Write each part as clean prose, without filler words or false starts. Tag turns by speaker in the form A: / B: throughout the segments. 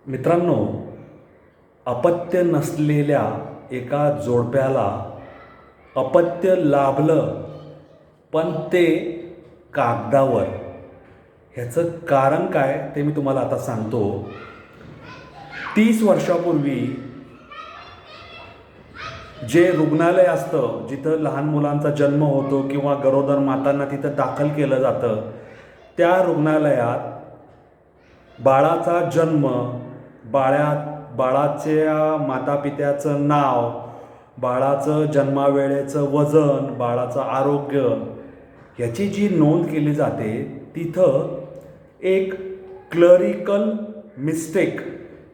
A: मित्रांनो, अपत्य नसलेल्या एका जोडप्याला अपत्य लाभलं, पण ते कागदावर. ह्याचं कारण काय ते मी तुम्हाला आता सांगतो. 30 वर्षापूर्वी जे रुग्णालय असतं जिथं लहान मुलांचा जन्म होतो किंवा गरोदर मातांना तिथं दाखल केलं जातं, त्या रुग्णालयात बाळाचा जन्म, बाळाच्या मातापित्याचं नाव, बाळाचं जन्मावेळेचं वजन, बाळाचं आरोग्य याची जी नोंद केली जाते, तिथं एक क्लरिकल मिस्टेक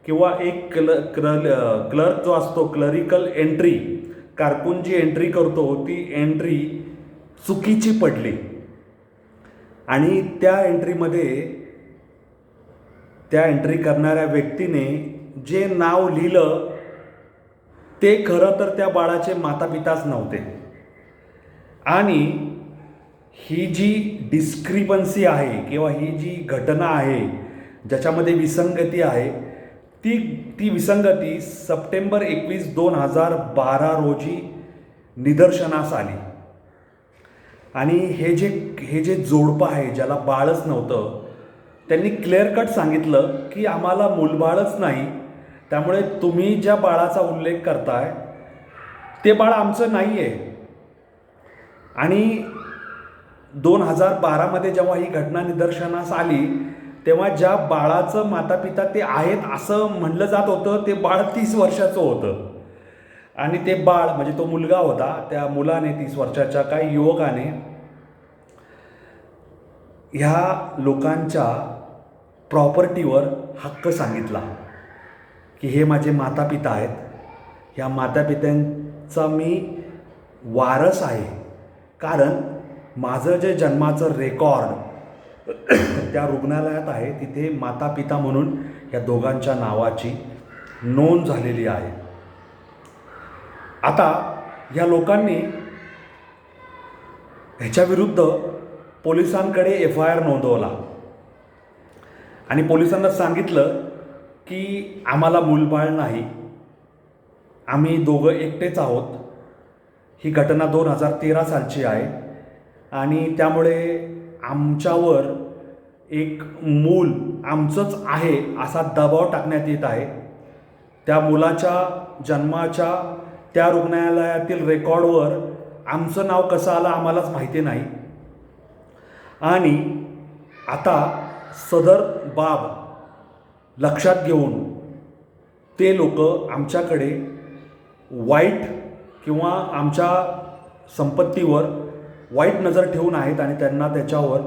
A: किंवा एक क्लर्क जो असतो, क्लरिकल एंट्री, कारकून जी एंट्री करतो ती एंट्री चुकीची पडली. आणि त्या एंट्री करणाऱ्या व्यक्तीने जे नाव लिहिलं ते खरं तर त्या बाळाचे मातापिताच नव्हते. आणि ही जी डिस्क्रिपन्सी आहे किंवा ही जी घटना आहे ज्याच्यामध्ये विसंगती आहे, ती विसंगती सप्टेंबर 21, 2012 रोजी निदर्शनास आली. आणि हे जे जोडपं आहे ज्याला बाळच नव्हतं, त्यांनी क्लिअर कट सांगितलं की आम्हाला मूलबाळच नाही, त्यामुळे तुम्ही ज्या बाळाचा उल्लेख करताय ते बाळ आमचं नाही आहे. आणि 2012मध्ये जेव्हा ही घटना निदर्शनास आली तेव्हा ज्या बाळाचं मातापिता ते आहेत असं म्हणलं जात होतं, ते बाळ 30 वर्षाचं होतं. आणि ते बाळ म्हणजे तो मुलगा होता, त्या मुलाने 30 वर्षाच्या काही युवकाने ह्या लोकांच्या प्रॉपर्टीवर हक्क सांगितला की हे माझे मातापिता आहेत, ह्या मातापित्यांचा मी वारस आहे, कारण माझं जे जन्माचं रेकॉर्ड त्या रुग्णालयात आहे तिथे मातापिता म्हणून या दोघांच्या नावाची नोंद झालेली आहे. आता या लोकांनी ह्याच्याविरुद्ध पोलिसांकडे FIR नोंदवला आणि पोलिसांना सांगितलं की आम्हाला मूलबाळ नाही, आम्ही दोघं एकटेच आहोत. ही घटना 2013 सालची आहे आणि त्यामुळे आमच्यावर एक मूल आमचंच आहे असा दबाव टाकण्यात येत आहे. त्या मुलाच्या जन्माच्या त्या रुग्णालयातील रेकॉर्डवर आमचं नाव कसं आलं आम्हालाच माहिती नाही. आणि आता सदर बाब लक्षात घेऊन ते लोक आमच्याकडे वाईट किंवा आमच्या संपत्तीवर वाईट नजर ठेवून आहेत आणि त्यांना त्याच्यावर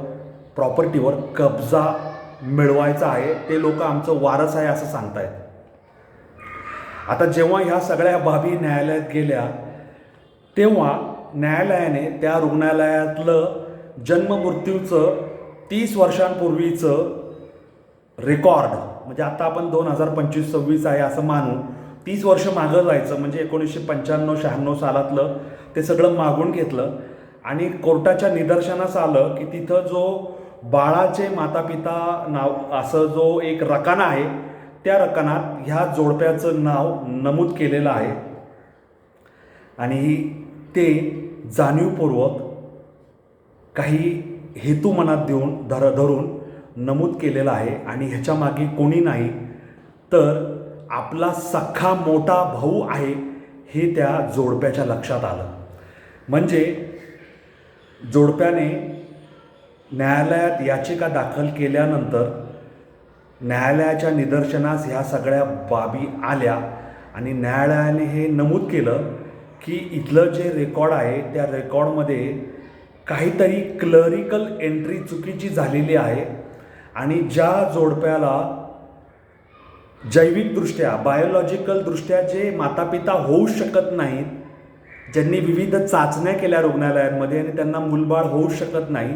A: प्रॉपर्टीवर कब्जा मिळवायचा आहे. ते लोक आमचं वारस आहे असं सांगतायत. आता जेव्हा ह्या सगळ्या बाबी न्यायालयात गेल्या तेव्हा न्यायालयाने त्या रुग्णालयातलं जन्ममृत्यूचं 30 वर्षांपूर्वीचं रेकॉर्ड, म्हणजे आता आपण 2025-26 आहे असं मानू, 30 वर्ष मागं जायचं म्हणजे 1995-96 सालातलं ते सगळं मागून घेतलं. आणि कोर्टाच्या निदर्शनास आलं की तिथं जो बाळाचे मातापिता नाव असं जो एक रकाना आहे, त्या रकानात ह्या जोडप्याचं नाव नमूद केलेलं आहे. आणि ते जाणीवपूर्वक काही हेतू मनात धरून नमूद केलेलं आहे. आणि ह्याच्या मागे कोणी नाही तर आपला सख्खा मोठा भाऊ आहे हे त्या जोडप्याच्या लक्षात आलं. म्हणजे जोडप्याने न्यायालयात याचिका दाखल केल्यानंतर न्यायालयाच्या निदर्शनास ह्या सगळ्या बाबी आल्या आणि न्यायालयाने हे नमूद केलं की इथलं जे रेकॉर्ड आहे त्या रेकॉर्डमध्ये काहीतरी क्लरिकल एंट्री चुकीची झालेली आहे. आणि ज्या जोडप्याला जैविकदृष्ट्या बायोलॉजिकलदृष्ट्या जे मातापिता होऊ शकत नाहीत, ज्यांनी विविध चाचण्या केल्या रुग्णालयांमध्ये आणि त्यांना मूलबाळ होऊ शकत नाही,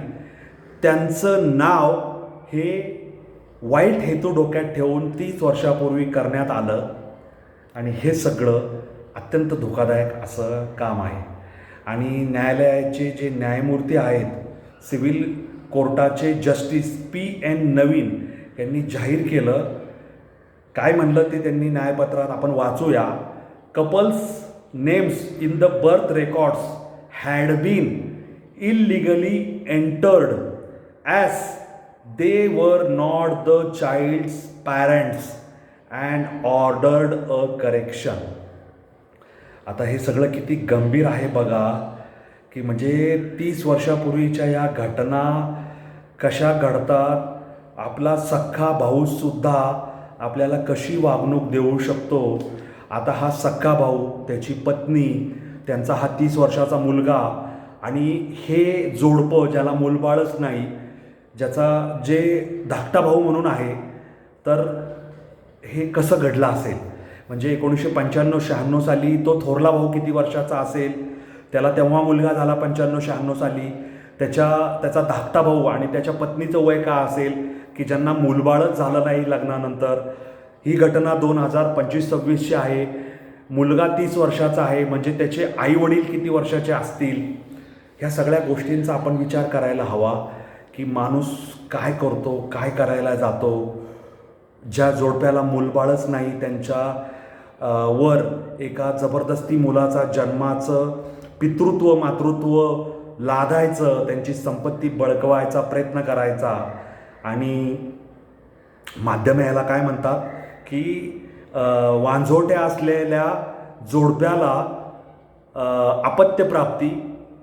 A: त्यांचं नाव हे वाईट हेतू डोक्यात ठेवून 30 वर्षापूर्वी करण्यात आलं. आणि हे सगळं अत्यंत धोकादायक असं काम आहे. आणि न्यायालयाचे जे न्यायमूर्ती आहेत, सिव्हिल कोर्टाचे जस्टिस PN नवीन यांनी जाहीर केलं काय म्हणलं ते त्यांनी न्यायपत्रात आपण वाचूया. Couples names in the birth records had been illegally entered as they were not the child's parents and ordered a correction. आता हे सगळं किती गंभीर आहे बघा, की म्हणजे 30 वर्षापूर्वीच्या या घटना कशा घडतात. आपला सख्खा भाऊसुद्धा आपल्याला कशी वागणूक देऊ शकतो. आता हा सख्खा भाऊ, त्याची पत्नी, त्यांचा हा 30 वर्षाचा मुलगा आणि हे जोडपं ज्याला मूलबाळच नाही, ज्याचा जे धाकटा भाऊ म्हणून आहे, तर हे कसं घडलं असेल. म्हणजे 1995-96 साली तो थोरला भाऊ किती वर्षाचा असेल, त्याला तेव्हा मुलगा झाला 95-96 साली. त्याचा धाकटा भाऊ आणि त्याच्या पत्नीचं वय का असेल की ज्यांना मूलबाळच झालं नाही लग्नानंतर. ही घटना 2025-26ची आहे. मुलगा 30 वर्षाचा आहे, म्हणजे त्याचे आईवडील किती वर्षाचे असतील. ह्या सगळ्या गोष्टींचा आपण विचार करायला हवा की माणूस काय करतो, काय करायला जातो. ज्या जोडप्याला मूलबाळच नाही त्यांच्या वर एका जबरदस्ती मुलाचा जन्माचं पितृत्व मातृत्व लादायचं, त्यांची संपत्ती बळकवायचा प्रयत्न करायचा. आणि माध्यम याला काय म्हणतात की वांझोट्या असलेल्या जोडप्याला अपत्यप्राप्ती,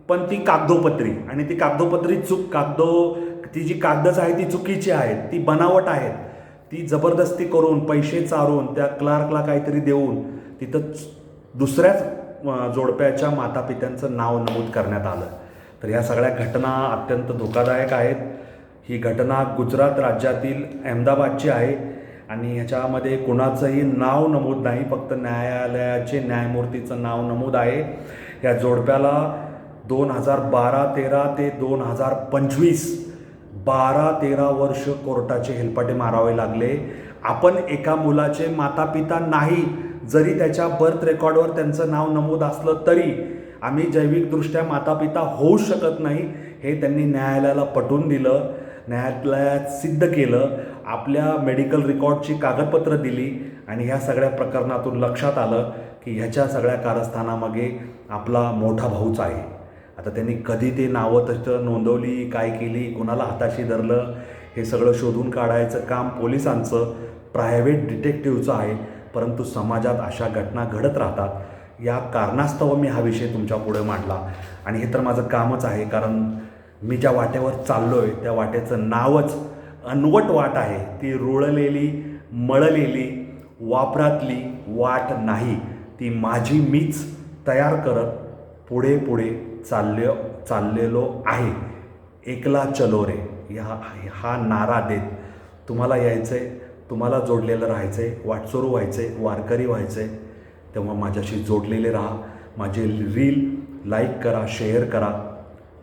A: पण ती कागदोपत्री, आणि ती कागदोपत्री ती जी कागदच आहे ती चुकीची आहेत, ती बनावट आहेत. ती जबरदस्ती करून पैसे चारून त्या क्लार्कला काहीतरी देऊन तिथं दुसऱ्याच जोडप्याच्या मातापित्यांचं नाव नमूद करण्यात आलं. तर ह्या सगळ्या घटना अत्यंत धोकादायक आहेत. ही घटना गुजरात राज्यातील अहमदाबादची आहे आणि ह्याच्यामध्ये कुणाचंही नाव नमूद नाही, फक्त न्यायालयाचे न्यायमूर्तीचं नाव नमूद आहे. या जोडप्याला 2012-13 ते 2025 12-13 वर्ष कोर्टाचे हेलपाटे मारावे लागले. आपण एका मुलाचे मातापिता नाही, जरी त्याच्या बर्थ रेकॉर्डवर त्यांचं नाव नमूद असलं तरी आम्ही जैविकदृष्ट्या मातापिता होऊ शकत नाही, हे त्यांनी न्यायालयाला पटवून दिलं. न्यायालयात सिद्ध केलं, आपल्या मेडिकल रेकॉर्डची कागदपत्र दिली आणि ह्या सगळ्या प्रकरणातून लक्षात आलं की ह्याच्या सगळ्या कारस्थानामागे आपला मोठा भाऊच आहे. आता त्यांनी कधी ते नावं तसं नोंदवली, काय केली, कोणाला हाताशी धरलं, हे सगळं शोधून काढायचं काम पोलिसांचं, प्रायव्हेट डिटेक्टिव्हचं आहे. परंतु समाजात अशा घटना घडत राहतात. या कारणास्तव मी हा विषय तुमच्या पुढे मांडला आणि हे तर माझं कामच आहे, कारण मी ज्या वाटेवर चाललो आहे त्या वाटेचं नावच अनवट वाट आहे. ती रुळलेली मळलेली वापरातली वाट नाही, ती माझी मीच तयार करत पुढे पुढे चाललेलो आहे. एकला चलो रे हा नारा देत तुम्हाला यायचं आहे, तुम्हाला जोडलेलं राहायचं आहे, वाटसरू व्हायचं आहे, वारकरी व्हायचं आहे, तेव्हा माझ्याशी जोडलेले राहा. माझे रील लाईक करा, शेअर करा,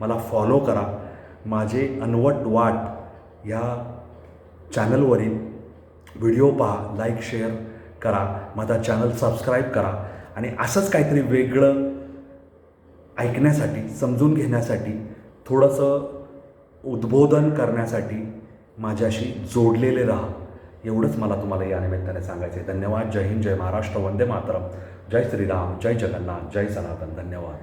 A: मला फॉलो करा. माझे अनवट वाट ह्या चॅनलवरील व्हिडिओ पहा, लाईक शेअर करा, माझा चॅनल सबस्क्राईब करा आणि असंच काहीतरी वेगळं ऐकण्यासाठी, समजून घेण्यासाठी, थोडंसं उद्बोधन करण्यासाठी माझ्याशी जोडलेले राहा. एवढंच मला तुम्हाला या निमित्ताने सांगायचे. धन्यवाद. जय हिंद, जय महाराष्ट्र, वंदे मातरम, जय श्रीराम, जय जगन्नाथ, जय सनातन. धन्यवाद.